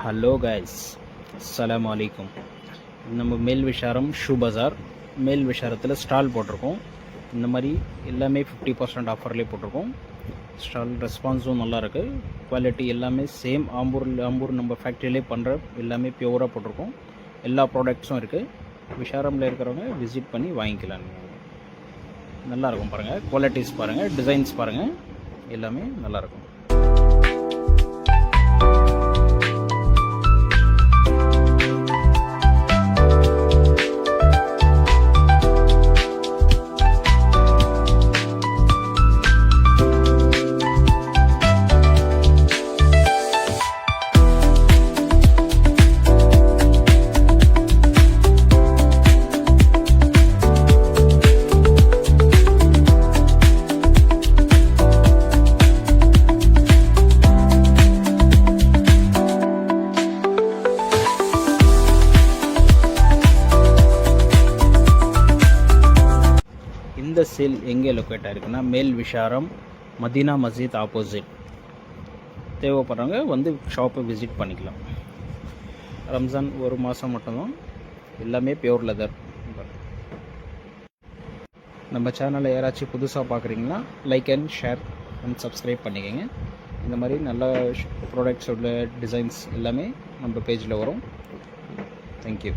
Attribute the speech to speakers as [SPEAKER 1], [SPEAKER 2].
[SPEAKER 1] Hello guys, அஸ்ஸலாமு அலைக்கும். நம்ம மேல் விஷாரம் ஷூ பஜார் மேல் விஷாரத்தில் ஸ்டால் போட்டிருக்கோம். இந்த மாதிரி எல்லாமே 50% ஆஃபர்லேயே போட்டிருக்கோம். ஸ்டால் ரெஸ்பான்ஸும் நல்லாயிருக்கு. குவாலிட்டி எல்லாமே சேம் ஆம்பூர் நம்ம ஃபேக்ட்ரியிலே பண்ணுற எல்லாமே பியூராக போட்டிருக்கோம். எல்லா ப்ராடக்ட்ஸும் இருக்குது. விஷாரமில் இருக்கிறவங்க விசிட் பண்ணி வாங்கிக்கலாம். நல்லாயிருக்கும் பாருங்கள், குவாலிட்டிஸ் பாருங்கள், டிசைன்ஸ் பாருங்கள், எல்லாமே நல்லாயிருக்கும். இந்த சேல் எங்கே லொக்கேட் ஆகிருக்குன்னா மேல் விஷாரம் மதீனா மஸ்ஜித் ஆப்போசிட். தேவைப்படுறவங்க வந்து ஷாப்பை விசிட் பண்ணிக்கலாம். ரம்ஜான் ஒரு மாதம் மட்டும்தான். எல்லாமே பியூர் லெதர். நம்ம சேனலை யாராச்சும் புதுசாக பார்க்குறீங்கன்னா like and share and subscribe பண்ணிக்கோங்க. இந்த மாதிரி நல்ல ப்ராடக்ட்ஸோட டிசைன்ஸ் எல்லாமே நம்ம பேஜில் வரும். தேங்க்யூ.